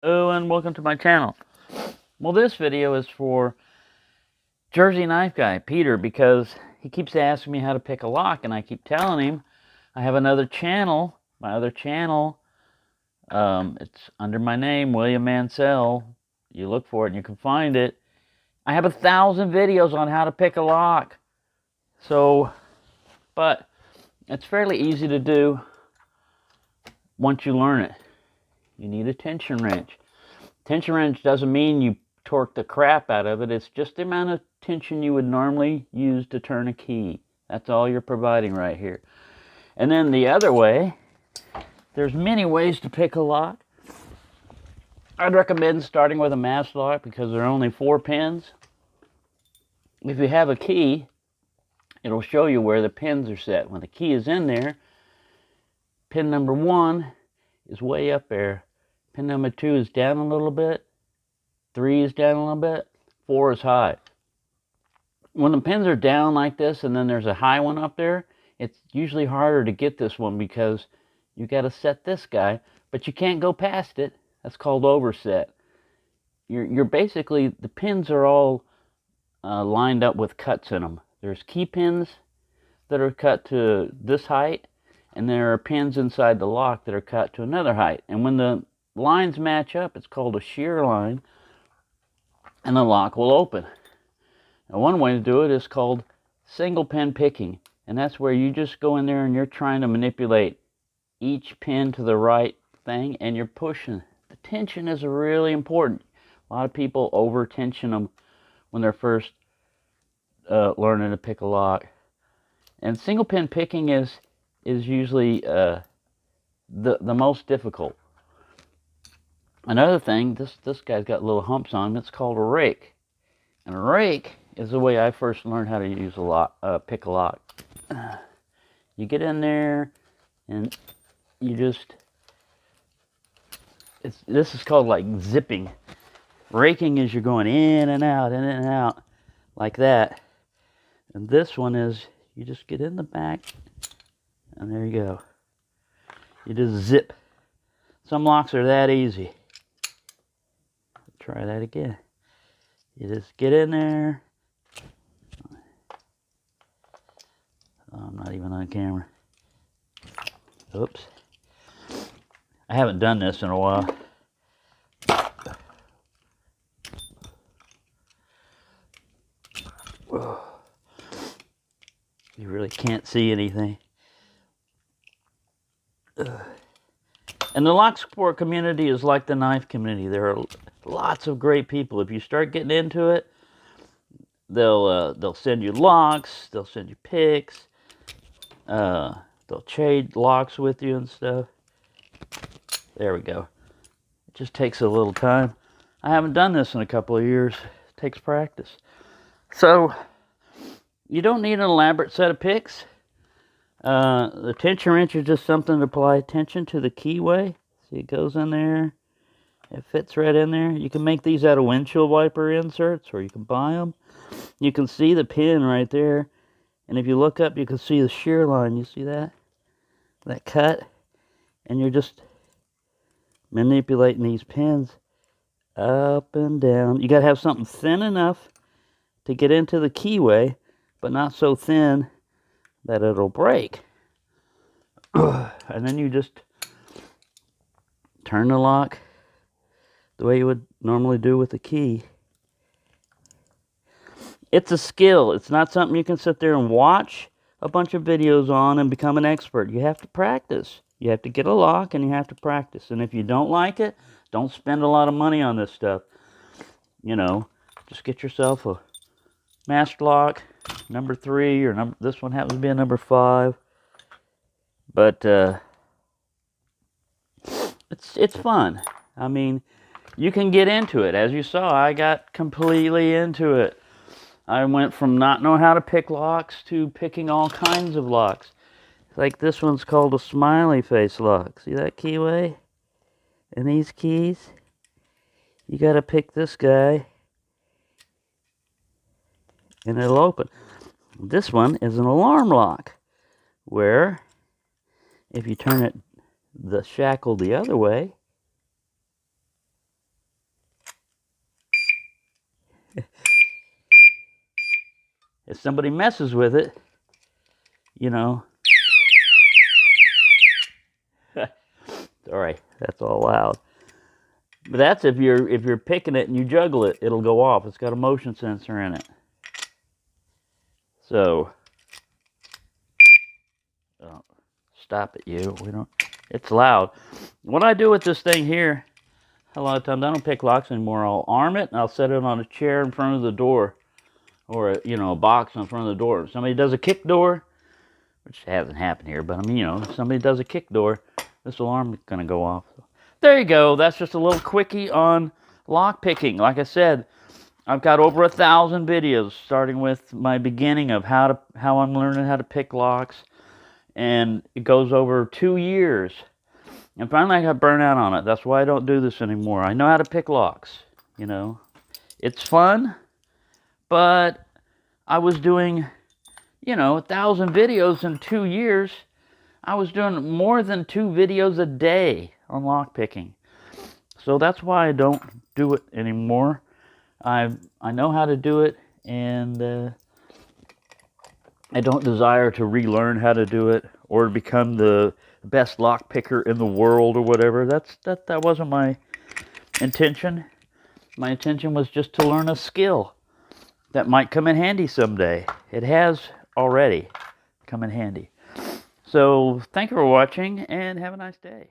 Hello and welcome to my channel. Well, this video is for Jersey knife guy Peter, because he keeps asking me how to pick a lock, and I keep telling him I have another channel. My other channel, it's under my name, William Mansell. You look for it and you can find it. I have 1,000 videos on how to pick a lock. But it's fairly easy to do once you learn it. You need a tension wrench. Tension wrench doesn't mean you torque the crap out of it. It's just the amount of tension you would normally use to turn a key. That's all you're providing right here. And then the other way, there's many ways to pick a lock. I'd recommend starting with a master lock because there are only 4 pins. If you have a key, it'll show you where the pins are set. When the key is in there, pin number 1 is way up there. Pin number 2 is down a little bit. 3 is down a little bit. 4 is high. When the pins are down like this and then there's a high one up there, it's usually harder to get this one because you got to set this guy, but you can't go past it. That's called overset. You're basically, the pins are all lined up with cuts in them. There's key pins that are cut to this height, and there are pins inside the lock that are cut to another height. And when the lines match up, it's called a shear line, and the lock will open. Now, one way to do it is called single pin picking, and that's where you just go in there and you're trying to manipulate each pin to the right thing, and you're pushing. The tension is really important. A lot of people over tension them when they're first learning to pick a lock. And single pin picking is usually the most difficult. Another thing, this guy's got little humps on him. It's called a rake, and a rake is the way I first learned how to use a lock, pick a lock. You get in there, and you just this is called like zipping. Raking is you're going in and out like that, and this one is you just get in the back, and there you go. You just zip. Some locks are that easy. Try that again. You just get in there. Oh, I'm not even on camera. Oops. I haven't done this in a while. You really can't see anything. And the Locksport community is like the knife community. There are lots of great people. If you start getting into it, they'll send you locks, they'll send you picks, they'll trade locks with you and stuff. There we go. It just takes a little time. I haven't done this in a couple of years. It takes practice. So you don't need an elaborate set of picks. The tension wrench is just something to apply tension to the keyway. See, it goes in there. It fits right in there. You can make these out of windshield wiper inserts, or you can buy them. You can see the pin right there. And if you look up, you can see the shear line. You see that? That cut? And you're just manipulating these pins up and down. You got to have something thin enough to get into the keyway, but not so thin that it'll break. And then you just turn the lock the way you would normally do with the key. It's a skill. It's not something you can sit there and watch a bunch of videos on and become an expert. You have to practice. You have to get a lock and you have to practice. And if you don't like it, don't spend a lot of money on this stuff. You know, just get yourself a master lock, number 3, or this one happens to be a number 5. But it's fun. I mean, you can get into it. As you saw, I got completely into it. I went from not knowing how to pick locks to picking all kinds of locks. Like this one's called a smiley face lock. See that keyway? And these keys? You gotta pick this guy, and it'll open. This one is an alarm lock, where if you turn it, the shackle the other way, If somebody messes with it, you know. Sorry, that's all loud. But that's if you're picking it and you juggle it, it'll go off. It's got a motion sensor in it. So, oh, stop it, you. We don't. It's loud. What I do with this thing here, a lot of times I don't pick locks anymore. I'll arm it and I'll set it on a chair in front of the door, or a box in front of the door. If somebody does a kick door, which hasn't happened here, but I mean, if somebody does a kick door, this alarm is going to go off. So, there you go. That's just a little quickie on lock picking. Like I said, I've got over 1,000 videos, starting with my beginning of how I'm learning how to pick locks, and it goes over 2 years. And finally, I got burnt out on it. That's why I don't do this anymore. I know how to pick locks. It's fun, but I was doing 1,000 videos in 2 years. I was doing more than 2 videos a day on lock picking. So that's why I don't do it anymore. I know how to do it, and I don't desire to relearn how to do it or to become the best lock picker in the world or whatever. That wasn't my intention. My intention was just to learn a skill that might come in handy someday. It has already come in handy. So, thank you for watching, and have a nice day.